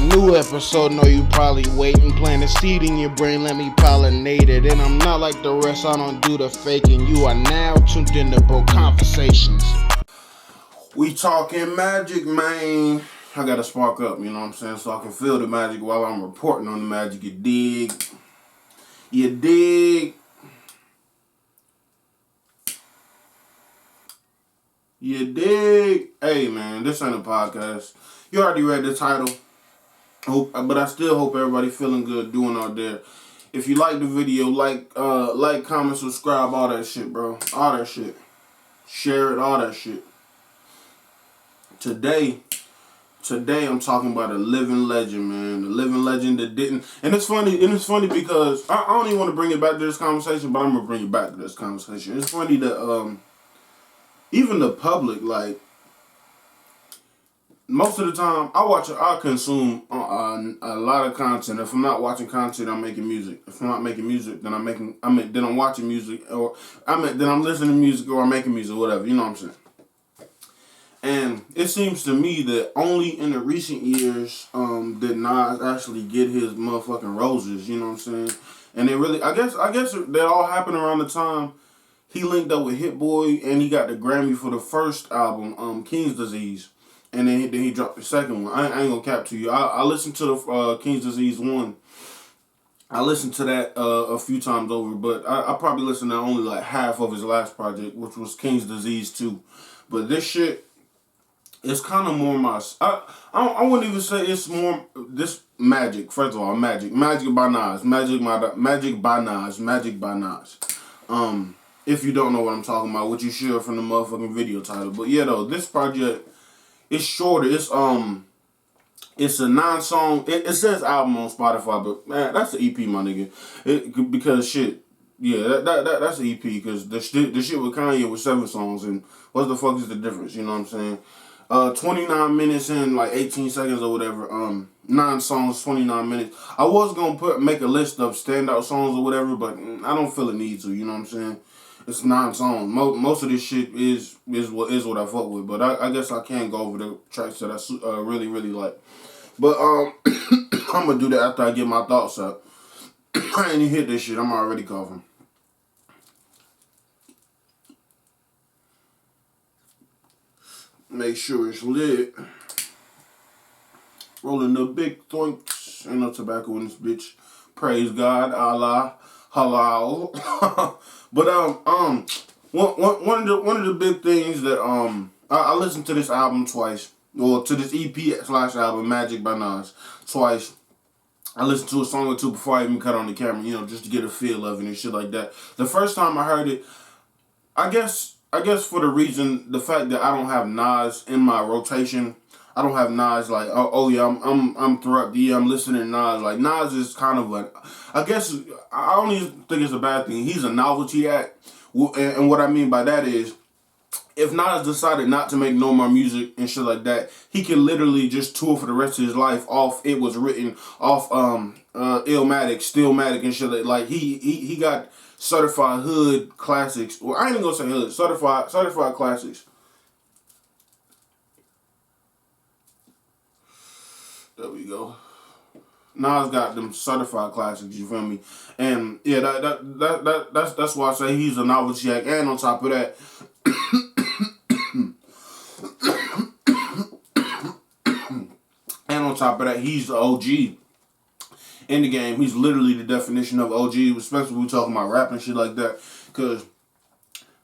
new episode, know you probably waiting. Plant a seed in your brain, let me pollinate it. And I'm not like the rest, I don't do the faking. You are now tuned into Bro Conversations. We talking magic, man. I gotta spark up, you know what I'm saying? So I can feel the magic while I'm reporting on the magic, you dig? You dig? You dig? Hey, man, this ain't a podcast. You already read the title. But I still hope everybody feeling good doing out there. If you like the video, like, comment, subscribe, all that shit, bro. All that shit. Share it, all that shit. Today I'm talking about a living legend, man. The living legend that didn't. And it's funny because I don't even want to bring it back to this conversation, but I'm gonna bring it back to this conversation. It's funny that even the public, like, most of the time, I consume a lot of content. If I'm not watching content, I'm making music. If I'm not making music, then I'm watching music, or then I'm listening to music, or I'm making music, whatever. You know what I'm saying? And it seems to me that only in the recent years did Nas actually get his motherfucking roses. You know what I'm saying? And it really, I guess that all happened around the time he linked up with Hit Boy, and he got the Grammy for the first album, King's Disease. And then he dropped the second one. I ain't gonna cap to you. I listened to the King's Disease one. I listened to that a few times over, but I probably listened to only like half of his last project, which was King's Disease 2. But this shit, it's kind of more my... I wouldn't even say it's more... This magic, first of all, magic by Nas. Magic by Nas. If you don't know what I'm talking about, which you should from the motherfucking video title. But yeah, though, this project... It's shorter. It's a 9-song. It says album on Spotify, but man, that's the EP, my nigga. Because shit, yeah, that's the EP. Because the shit with Kanye was 7 songs, and what the fuck is the difference? You know what I'm saying? 29 minutes and like 18 seconds or whatever. 9 songs, 29 minutes. I was gonna make a list of standout songs or whatever, but I don't feel a need to. You know what I'm saying? It's 9 songs. Most of this shit is what I fuck with, but I guess I can go over the tracks that I really like. But I'm gonna do that after I get my thoughts out. I ain't even hit this shit. I'm already coughing. Make sure it's lit. Rolling the big thunks. Ain't no tobacco in this bitch. Praise God, Allah, halal. But one of the big things that I listened to this album twice, or to this EP/album, Magic by Nas, twice. I listened to a song or two before I even cut on the camera, you know, just to get a feel of it and shit like that. The first time I heard it, I guess for the fact that I don't have Nas in my rotation. I don't have Nas like, oh yeah, I'm throughout the year, I'm listening to Nas. Like, Nas is kind of like, I guess, I don't even think it's a bad thing. He's a novelty act. And what I mean by that is, if Nas decided not to make no more music and shit like that, he can literally just tour for the rest of his life off It Was Written, off Illmatic, Stillmatic and shit like he got certified hood classics. Well, I ain't even gonna say hood, certified classics. There we go. Nas got them certified classics, you feel me? And yeah, that's why I say he's a novelty act. And on top of that, he's the OG in the game. He's literally the definition of OG, especially when we're talking about rap and shit like that. Cause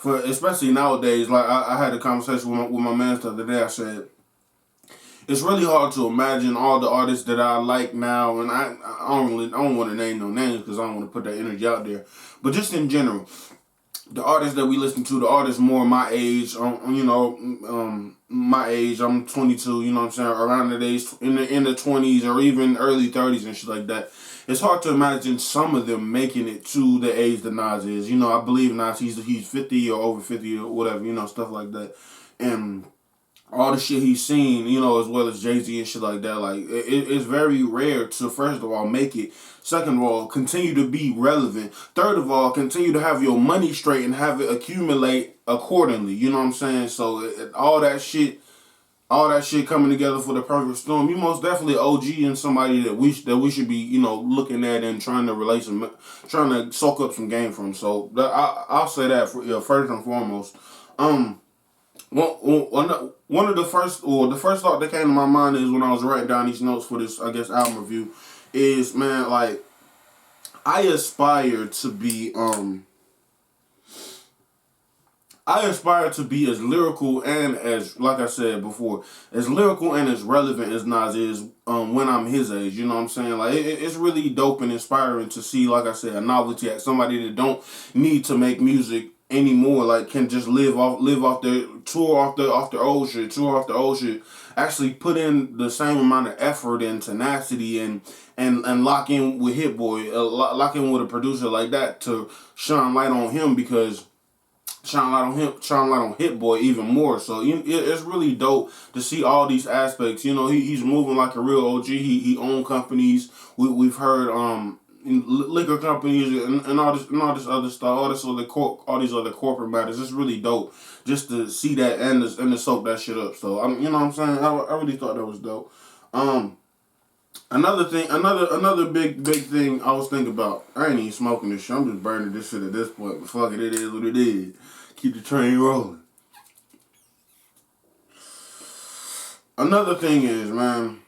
especially nowadays, like I had a conversation with my man the other day. I said, it's really hard to imagine all the artists that I like now, and I don't want to name no names because I don't want to put that energy out there. But just in general, the artists that we listen to, the artists more my age, my age, I'm 22, you know what I'm saying, around the days, in the 20s or even early 30s and shit like that. It's hard to imagine some of them making it to the age that Nas is. You know, I believe Nas, he's 50 or over 50 or whatever, you know, stuff like that. And all the shit he's seen, you know, as well as Jay-Z and shit like that, like, it's very rare to, first of all, make it. Second of all, continue to be relevant. Third of all, continue to have your money straight and have it accumulate accordingly. You know what I'm saying? So all that shit all that shit coming together for the perfect storm. You most definitely OG and somebody that we should be, you know, looking at and trying to trying to soak up some game from. So I'll say that for, first and foremost. Um, one of the first thought that came to my mind is when I was writing down these notes for this, I guess, album review, is, man, like, I aspire to be as lyrical and as, like I said before, as lyrical and as relevant as Nas is when I'm his age. You know what I'm saying? Like, it's really dope and inspiring to see, like I said, a novelty act, somebody that don't need to make music anymore, like, can just live off their tour off the old shit, actually put in the same amount of effort and tenacity and lock in with Hit Boy, lock in with a producer like that to shine light on him, because shine light on Hit Boy even more. So it's really dope to see all these aspects. You know, he's moving like a real OG. He owned companies. We've heard liquor companies and all this other stuff, all these other corporate matters. It's really dope just to see that and to soak that shit up. So you know what I'm saying? I really thought that was dope. Another thing, another big thing I was thinking about. I ain't even smoking this shit. I'm just burning this shit at this point. But fuck it, it is what it is. Keep the train rolling. Another thing is, man,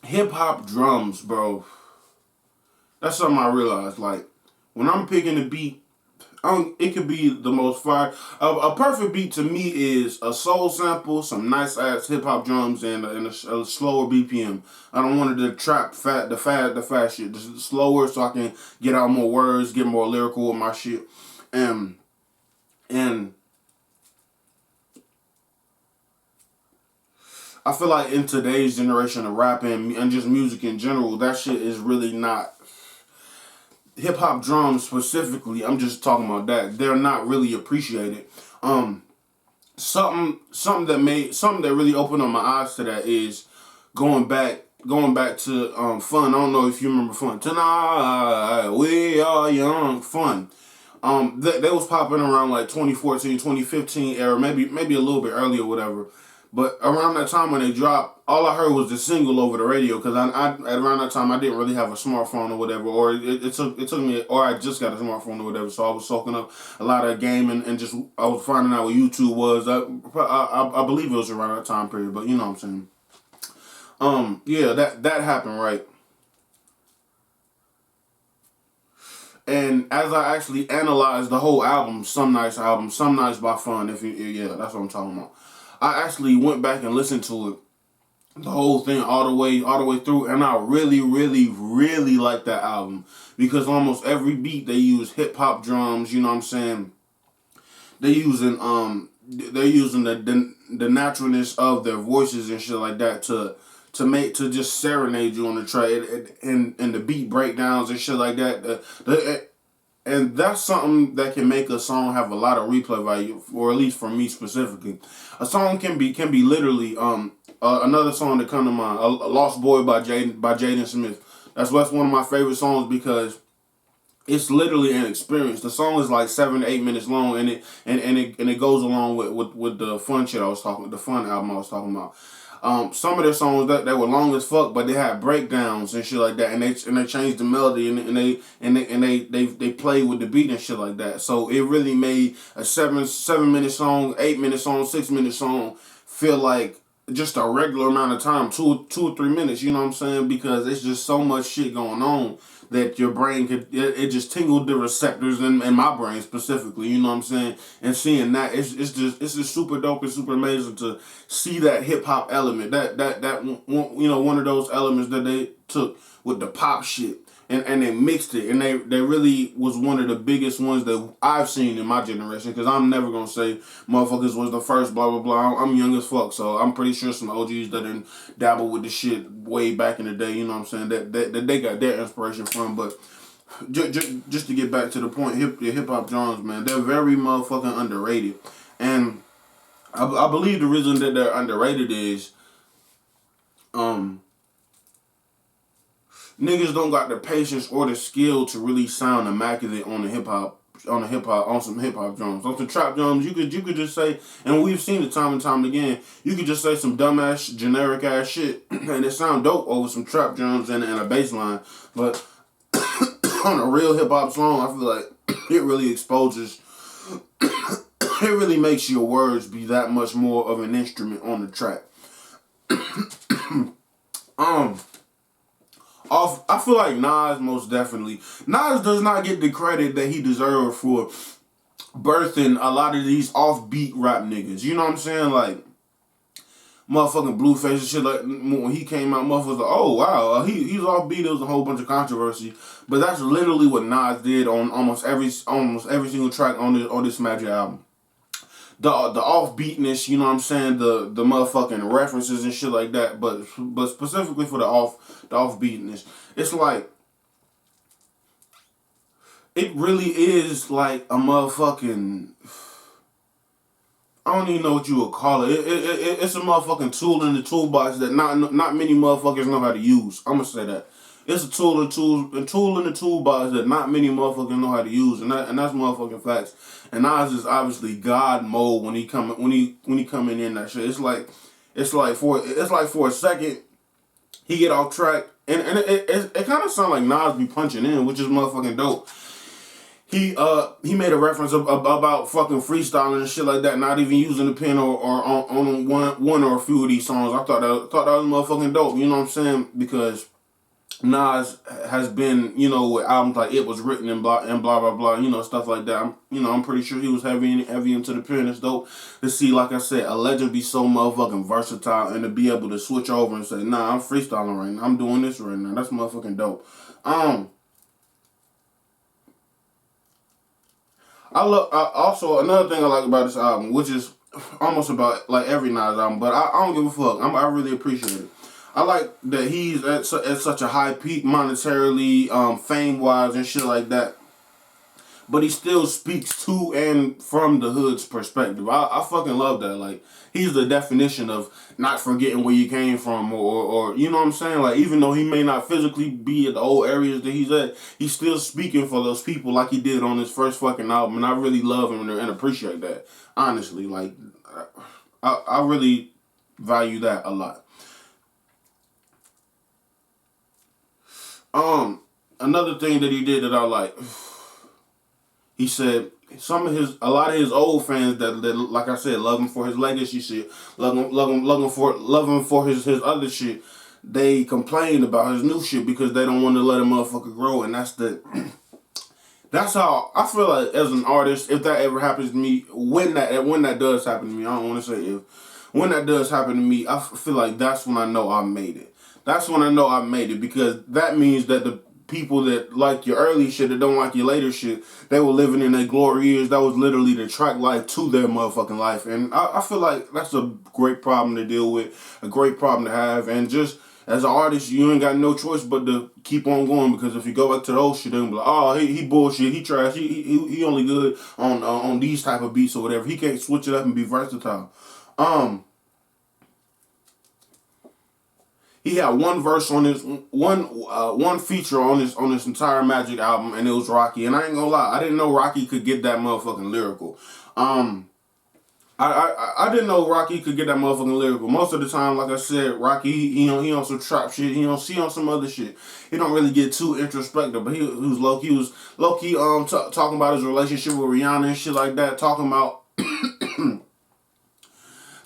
hip hop drums, bro. That's something I realized. Like, when I'm picking a beat, it could be the most fire. A perfect beat to me is a soul sample, some nice ass hip hop drums, and a slower BPM. I don't want it to trap the fast shit. Just slower so I can get out more words, get more lyrical with my shit, and I feel like in today's generation of rapping and just music in general, that shit is really not. Hip hop drums specifically, I'm just talking about that. They're not really appreciated. Something that really opened up my eyes to that is going back to Fun. I don't know if you remember Fun. Tonight we are young. Fun. They was popping around like 2014, 2015 era, maybe a little bit earlier, whatever. But around that time when they dropped, all I heard was the single over the radio, because I at around that time I didn't really have a smartphone or whatever, or it took me, or I just got a smartphone or whatever, so I was soaking up a lot of game and just I was finding out what YouTube was. I believe it was around that time period, but you know what I'm saying. Yeah, that happened, right? And as I actually analyzed the whole album, Some Nights by Fun, yeah, that's what I'm talking about. I actually went back and listened to it, the whole thing, all the way through, and I really, really, really like that album, because almost every beat they use hip hop drums. You know what I'm saying? They're using the naturalness of their voices and shit like that to just serenade you on the track, and the beat breakdowns and shit like that. And that's something that can make a song have a lot of replay value, or at least for me specifically. A song can be literally another song that come to mind, a Lost Boy by Jaden Smith. That's one of my favorite songs, because it's literally an experience. The song is like 7 to 8 minutes long, and it goes along with the fun shit the fun album I was talking about. Some of their songs that were long as fuck, but they had breakdowns and shit like that, and they changed the melody, and they play with the beat and shit like that. So it really made a 7 minute song, 8 minute song, 6 minute song feel like just a regular amount of time, 2 or 3 minutes. You know what I'm saying? Because it's just so much shit going on that your brain it just tingled the receptors in my brain specifically, you know what I'm saying? And seeing that, it's just super dope and super amazing to see that hip hop element, that one of those elements that they took with the pop shit, and they mixed it, and they really was one of the biggest ones that I've seen in my generation, because I'm never gonna say motherfuckers was the first, blah blah blah. I'm young as fuck, so I'm pretty sure some OGs that didn't dabble with the shit way back in the day, you know what I'm saying, that they got their inspiration from. But just to get back to the point, hip hop drums, man, they're very motherfucking underrated, and I believe the reason that they're underrated is niggas don't got the patience or the skill to really sound immaculate on the hip hop on a hip hop on some hip hop drums. On some trap drums, you could just say, and we've seen it time and time again. You could just say some dumbass generic ass shit, and it sound dope over some trap drums and a bass line. But on a real hip hop song, I feel like it really exposes. It really makes your words be that much more of an instrument on the track. I feel like Nas most definitely. Nas does not get the credit that he deserves for birthing a lot of these offbeat rap niggas. You know what I'm saying? Like, motherfucking Blueface and shit, like, when he came out, motherfuckers like, oh, wow, he's offbeat. There was a whole bunch of controversy. But that's literally what Nas did on almost every single track on this Magic album. The offbeatness, you know what I'm saying, the motherfucking references and shit like that, but specifically for the offbeatness, it's like, it really is like a motherfucking, I don't even know what you would call it. It's a motherfucking tool in the toolbox that not many motherfuckers know how to use. I'm gonna say that. It's a tool in the toolbox that not many motherfuckers know how to use, and that's motherfucking facts. And Nas is obviously God mode when he coming in that shit. It's like for a second he get off track, and it kind of sound like Nas be punching in, which is motherfucking dope. He made a reference about fucking freestyling and shit like that, not even using the pen or on one or a few of these songs. I thought that was motherfucking dope. You know what I'm saying? Because Nas has been, you know, with albums like It Was Written and blah blah blah, you know, stuff like that. I'm pretty sure he was heavy into the pen. It's dope to see, like I said, a legend be so motherfucking versatile and to be able to switch over and say, nah, I'm freestyling right now. I'm doing this right now. That's motherfucking dope. Also another thing I like about this album, which is almost about like every Nas album, but I don't give a fuck. I really appreciate it. I like that he's at such a high peak monetarily, fame-wise and shit like that. But he still speaks to and from the hood's perspective. I fucking love that. Like, he's the definition of not forgetting where you came from or you know what I'm saying? Like, even though he may not physically be at the old areas that he's at, he's still speaking for those people like he did on his first fucking album. And I really love him and appreciate that. Honestly, like, I really value that a lot. Another thing that he did that I like, he said a lot of his old fans that like I said, love him for his legacy shit, love him for his other shit. They complain about his new shit because they don't want to let a motherfucker grow, and that's how I feel like as an artist. If that ever happens to me, when that does happen to me, I don't want to say if. When that does happen to me, I feel like that's when I know I made it. That's when I know I made it, because that means that the people that like your early shit, that don't like your later shit, they were living in their glory years. That was literally the track life to their motherfucking life. And I feel like that's a great problem to deal with, a great problem to have. And just as an artist, you ain't got no choice but to keep on going, because if you go back to the old shit, they'll be like, oh, he bullshit, he trash, he only good on these type of beats or whatever. He can't switch it up and be versatile. He had one verse on this one feature on this entire Magic album, and it was Rocky. And I ain't gonna lie, I didn't know Rocky could get that motherfucking lyrical. I didn't know Rocky could get that motherfucking lyrical. Most of the time, like I said, Rocky he on some trap shit. He on some other shit. He don't really get too introspective, but he was low key talking about his relationship with Rihanna and shit like that. Talking about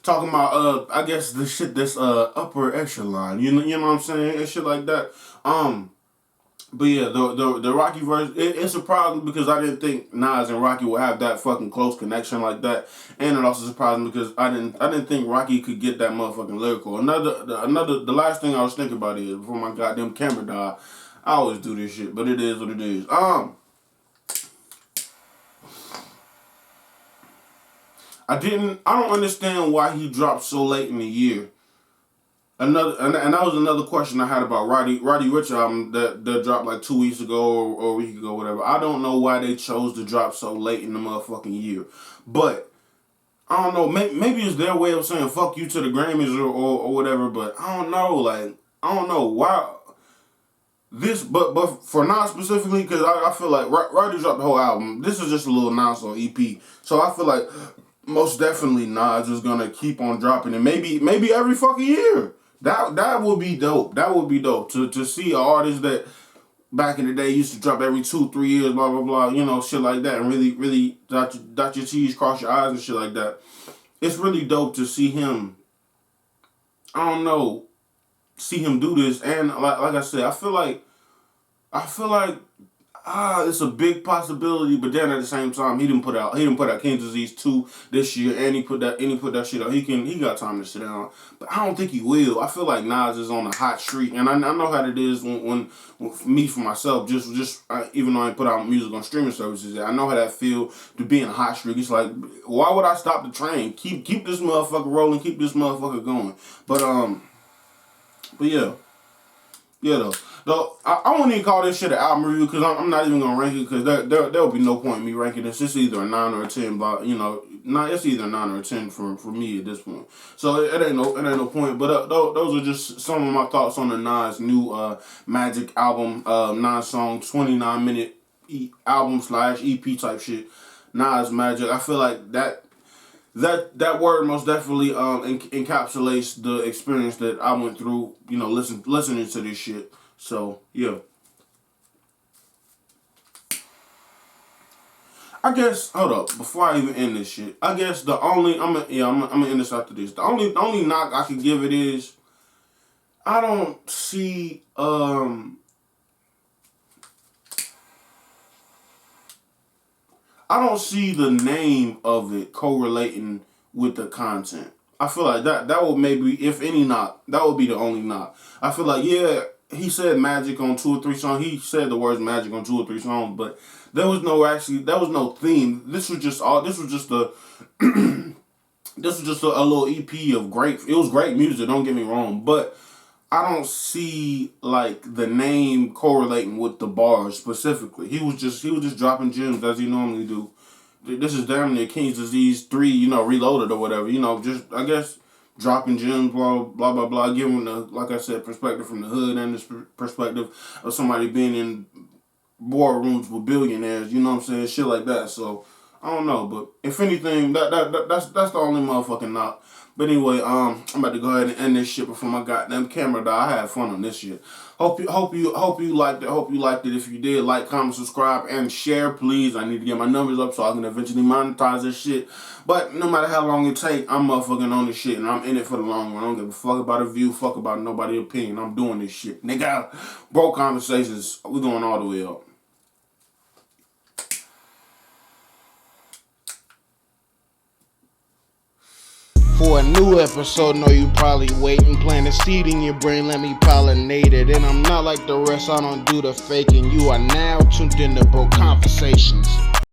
I guess the shit that's upper echelon, you know what I'm saying, and shit like that. But yeah, the Rocky verse, it surprised me because I didn't think Nas and Rocky would have that fucking close connection like that, and it also surprised me because I didn't think Rocky could get that motherfucking lyrical. The last thing I was thinking about is, before my goddamn camera died, I always do this shit, but it is what it is. I don't understand why he dropped so late in the year. And that was another question I had about Roddy Ricch album that dropped like 2 weeks ago or a week ago, whatever. I don't know why they chose to drop so late in the motherfucking year. But I don't know, maybe it's their way of saying fuck you to the Grammys or whatever, but I don't know, like, I don't know why. but for Nas specifically, because I feel like right dropped the whole album. This is just a little Nas on EP. So I feel like most definitely Nas is gonna keep on dropping it. Maybe every fucking year. That would be dope. That would be dope to see an artist that back in the day used to drop every 2-3 years, blah blah blah, shit like that, and really dot your T's, cross your I's and shit like that. It's really dope to see him. I don't know, see him do this, and like I said, I feel like it's a big possibility, but then at the same time, he didn't put out King's Disease 2 this year, and he put that shit out. He got time to sit down, but I don't think he will. I feel like Nas is on a hot streak, and I know how it is when me for myself, even though I ain't put out music on streaming services, I know how that feel to be in a hot streak. It's like, why would I stop the train? Keep this motherfucker rolling, keep this motherfucker going. But yeah. Yeah, though I won't even call this shit an album review because I'm not even gonna rank it because there'll be no point in me ranking this. It's either a 9 or a 10, but it's either a 9 or a 10 for me at this point. So it ain't no point. But those are just some of my thoughts on the Nas new Magic album, 9-song, 29-minute album / EP type shit. Nas Magic. I feel like that word most definitely encapsulates the experience that I went through, listening to this shit. So yeah. I guess, hold up, before I even end this shit, I guess the only I'm gonna end this after this. The only knock I could give it is I don't see the name of it correlating with the content. I feel like that would maybe, if any knock, that would be the only knock. I feel like, yeah, he said magic on 2 or 3 songs. He said the words magic on 2 or 3 songs, but there was no theme. This was just a little EP of great. It was great music. Don't get me wrong, but I don't see like the name correlating with the bars specifically. He was just dropping gems as he normally do. This is damn near King's Disease 3, reloaded or whatever. Just I guess dropping gems, blah blah blah blah. Giving the, like I said, perspective from the hood and the perspective of somebody being in boardrooms with billionaires. You know what I'm saying? Shit like that. So I don't know, but if anything, that's the only motherfucking knock. But anyway, I'm about to go ahead and end this shit before my goddamn camera die. I had fun on this shit. Hope you liked it. Hope you liked it. If you did, like, comment, subscribe, and share, please. I need to get my numbers up so I can eventually monetize this shit. But no matter how long it take, I'm motherfucking on this shit, and I'm in it for the long run. I don't give a fuck about a view, fuck about nobody's opinion. I'm doing this shit. Nigga, bro conversations, we going all the way up. For a new episode, know you probably waiting. Plant a seed in your brain, let me pollinate it. And I'm not like the rest, I don't do the faking. You are now tuned into Bro Conversations.